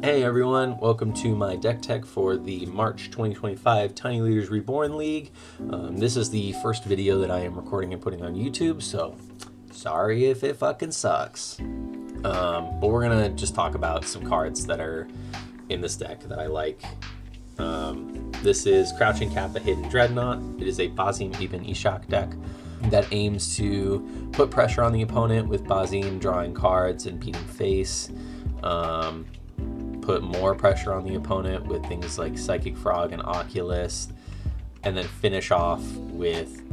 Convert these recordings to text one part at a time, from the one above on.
Hey everyone, welcome to my deck tech for the March 2025 Tiny Leaders Reborn League. This is the first video that I am recording and putting on YouTube, so sorry if it fucking sucks. But we're gonna just talk about some cards that are in this deck that I like. This is Crouching Kappa Hidden Dreadnought. It is a Basim even Ishaq deck that aims to put pressure on the opponent with Basim drawing cards and beating face. Put more pressure on the opponent with things like Psychic Frog and Oculus, and then finish off with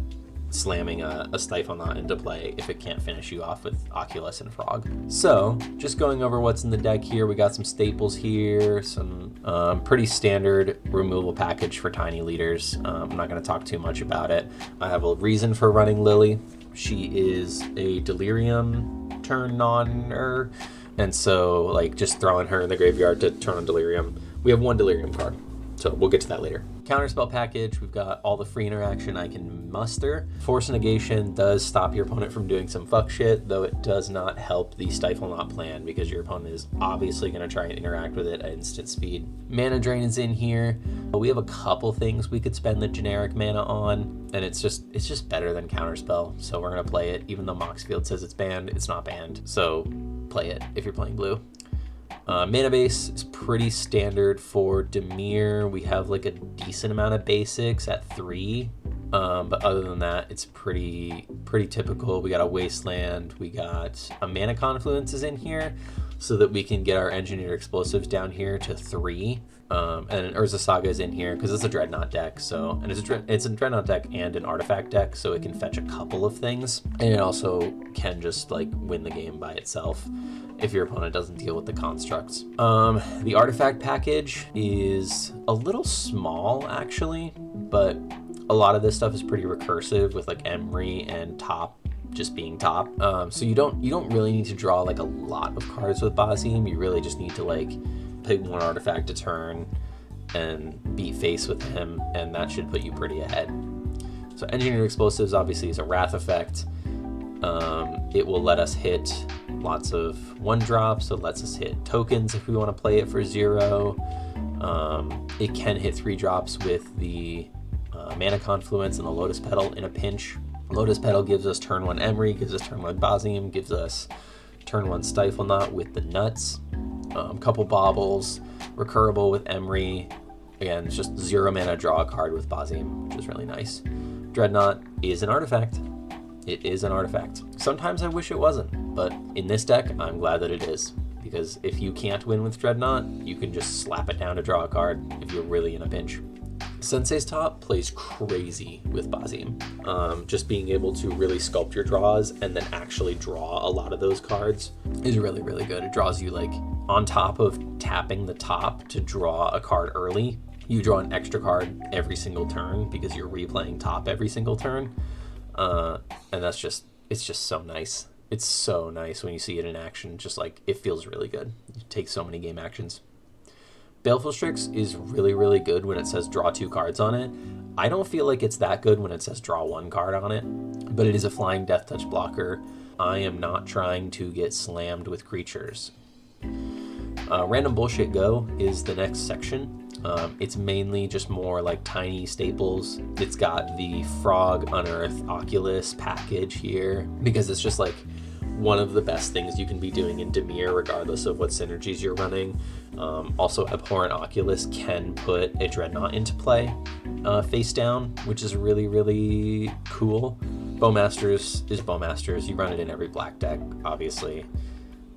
slamming a Stifle Knot into play if it can't finish you off with Oculus and Frog. So just going over what's in the deck here, we got some staples here, some pretty standard removal package for Tiny Leaders. I'm not going to talk too much about it. I have a reason for running Lily. She is a Delirium turn non-er, and so like just throwing her in the graveyard to turn on Delirium. We have one Delirium card, so we'll get to that later. Counterspell package, we've got all the free interaction I can muster. Force Negation does stop your opponent from doing some fuck shit, though it does not help the Stifle Knot plan because your opponent is obviously going to try and interact with it at instant speed. Mana Drain is in here. We have a couple things we could spend the generic mana on, and it's just better than Counterspell, so we're going to play it. Even though Moxfield says it's banned, it's not banned, so play it if you're playing blue. Mana base is pretty standard for Dimir. We have like a decent amount of basics at 3, but other than that, it's pretty typical. We got a Wasteland, we got a Mana Confluence is in here so that we can get our Engineered Explosives down here to 3. And an Urza Saga is in here because it's a Dreadnought deck, so, and it's a Dreadnought deck and an Artifact deck, so it can fetch a couple of things, and it also can just like win the game by itself if your opponent doesn't deal with the constructs. The Artifact package is a little small actually, but a lot of this stuff is pretty recursive with like Emery and Top just being top. So you don't really need to draw like a lot of cards with Basim. You really just need to like pick one artifact a turn and beat face with him, and that should put you pretty ahead. So Engineered Explosives obviously is a Wrath effect. It will let us hit lots of 1-drops, so it lets us hit tokens if we want to play it for 0. It can hit 3-drops with the Mana Confluence and the Lotus Petal in a pinch. Lotus Petal gives us turn 1 Emery, gives us turn 1 Basim, gives us turn 1 Stifle Knot with the nuts. Couple baubles, recurable with Emery. Again, it's just 0 mana draw a card with Basim, which is really nice. Dreadnought is an artifact. It is an artifact. Sometimes I wish it wasn't, but in this deck, I'm glad that it is. Because if you can't win with Dreadnought, you can just slap it down to draw a card if you're really in a pinch. Sensei's Top plays crazy with Basim. Just being able to really sculpt your draws and then actually draw a lot of those cards is really, really good. It draws you like on top of tapping the top to draw a card early. You draw an extra card every single turn because you're replaying top every single turn. And it's just so nice. It's so nice when you see it in action. Just like, it feels really good. You take so many game actions. Baleful Strix is really, really good when it says draw 2 cards on it. I don't feel like it's that good when it says draw 1 card on it, but it is a flying Death Touch blocker. I am not trying to get slammed with creatures. Random Bullshit Go is the next section. It's mainly just more like tiny staples. It's got the Frog, Unearth, Oculus package here because it's just like one of the best things you can be doing in Dimir regardless of what synergies you're running. Also, Abhorrent Oculus can put a Dreadnought into play face down, which is really, really cool. Bowmasters is Bowmasters. You run it in every black deck, obviously.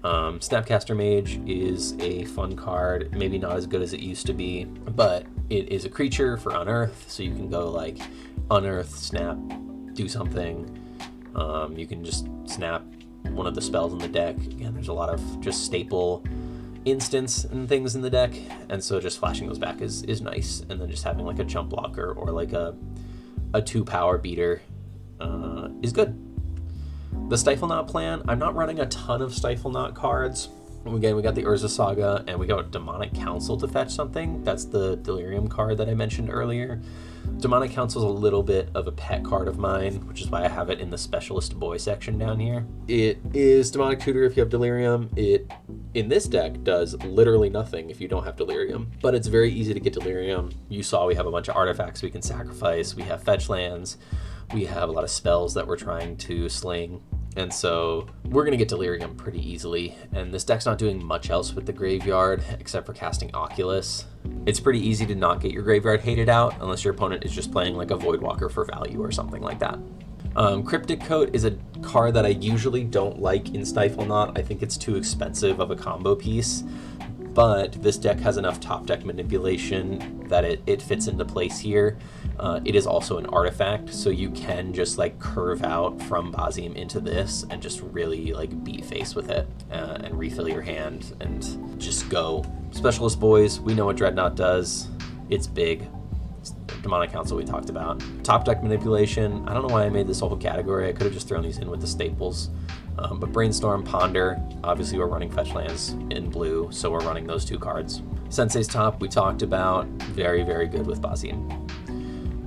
Snapcaster Mage is a fun card, maybe not as good as it used to be, but it is a creature for Unearth, so you can go like Unearth, Snap, do something. You can just snap one of the spells in the deck. Again, there's a lot of just staple instants and things in the deck, and so just flashing those back is nice, and then just having like a jump blocker or like a 2 power beater is good. The Stifle Knot plan, I'm not running a ton of Stifle Knot cards. Again, we got the Urza Saga, and we got Demonic Council to fetch something. That's the Delirium card that I mentioned earlier. Demonic Council is a little bit of a pet card of mine, which is why I have it in the Specialist Boy section down here. It is Demonic Tutor if you have Delirium. It, in this deck, does literally nothing if you don't have Delirium, but it's very easy to get Delirium. You saw we have a bunch of artifacts we can sacrifice, we have fetch lands, we have a lot of spells that we're trying to sling, and so we're going to get Delirium pretty easily, and this deck's not doing much else with the graveyard except for casting Oculus. It's pretty easy to not get your graveyard hated out unless your opponent is just playing like a Voidwalker for value or something like that. Cryptic Coat is a card that I usually don't like in Stifle Knot. I think it's too expensive of a combo piece, but this deck has enough top deck manipulation that it fits into place here. It is also an artifact, so you can just like curve out from Basim into this and just really like beat face with it and refill your hand and just go. Specialist Boys, we know what Dreadnought does. It's big. Demonic Council we talked about. Top deck manipulation, I don't know why I made this whole category. I could have just thrown these in with the staples. But Brainstorm, Ponder, obviously we're running fetch lands in blue, so we're running those two cards. Sensei's Top we talked about, very, very good with Basim.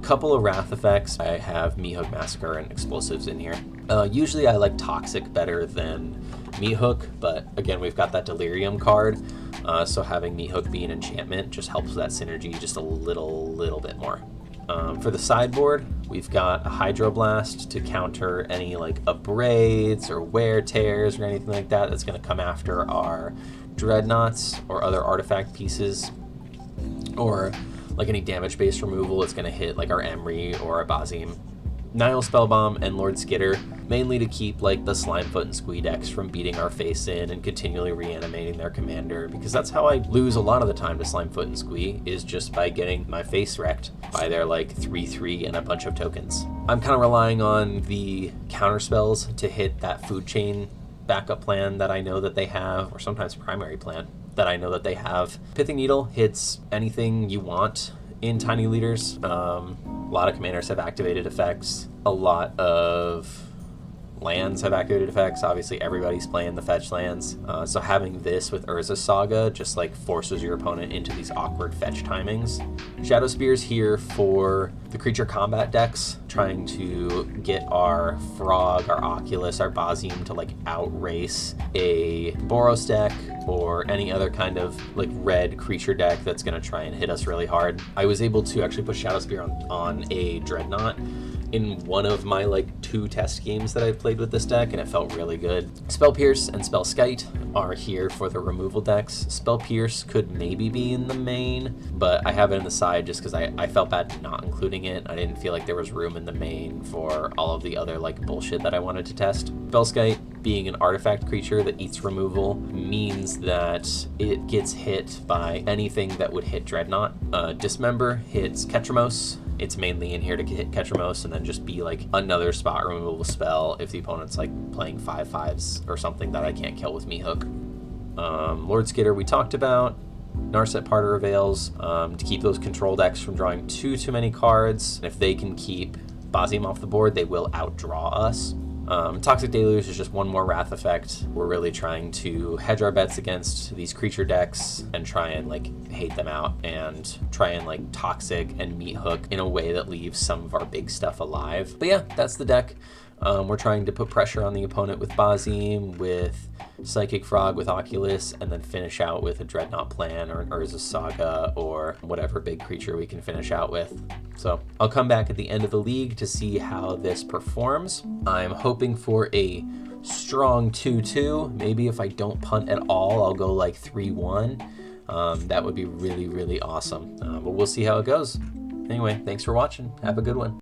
Couple of Wrath effects. I have Meathook Massacre and Explosives in here. Usually I like Toxic better than Meathook, but again, we've got that Delirium card, so having Meathook be an enchantment just helps that synergy just a little bit more. For the sideboard, we've got a Hydroblast to counter any like Abrades or Wear Tears or anything like that that's going to come after our Dreadnoughts or other artifact pieces, or like any damage-based removal it's going to hit like our Emry or our Basim. Nile Spellbomb and Lord Skitter, mainly to keep like the Slimefoot and Squee decks from beating our face in and continually reanimating their commander, because that's how I lose a lot of the time to Slimefoot and Squee, is just by getting my face wrecked by their like 3/3 and a bunch of tokens. I'm kind of relying on the counter spells to hit that food chain backup plan that I know that they have, or sometimes primary plan that I know that they have. Pithing Needle hits anything you want in Tiny Leaders. A lot of commanders have activated effects. A lot of lands have activated effects. Obviously everybody's playing the fetch lands, so having this with Urza Saga just like forces your opponent into these awkward fetch timings. Shadow Spear's here for the creature combat decks, trying to get our Frog, our Oculus, our Basim to like outrace a Boros deck or any other kind of like red creature deck that's going to try and hit us really hard. I was able to actually put Shadow Spear on a Dreadnought in one of my like 2 test games that I've played with this deck, and it felt really good. Spell Pierce and Spell Skite are here for the removal decks. Spell Pierce could maybe be in the main, but I have it in the side just because I felt bad not including it. I didn't feel like there was room in the main for all of the other like bullshit that I wanted to test. Spell Skite, being an artifact creature that eats removal, means that it gets hit by anything that would hit Dreadnought. Dismember hits Ketramos. It's mainly in here to hit Ketramos and then just be like another spot removal spell if the opponent's like playing 5/5s or something that I can't kill with Meathook. Lord Skitter we talked about. Narset Parter Avails to keep those control decks from drawing too many cards. If they can keep Basim off the board, they will outdraw us. Toxic Deluge is just one more Wrath effect. We're really trying to hedge our bets against these creature decks and try and like hate them out and try and like Toxic and Meathook in a way that leaves some of our big stuff alive. But yeah, that's the deck. We're trying to put pressure on the opponent with Basim, with Psychic Frog, with Oculus, and then finish out with a Dreadnought Plan or an Urza Saga or whatever big creature we can finish out with. So I'll come back at the end of the league to see how this performs. I'm hoping for a strong 2-2. Maybe if I don't punt at all, I'll go like 3-1. That would be really, really awesome. But we'll see how it goes. Anyway, thanks for watching. Have a good one.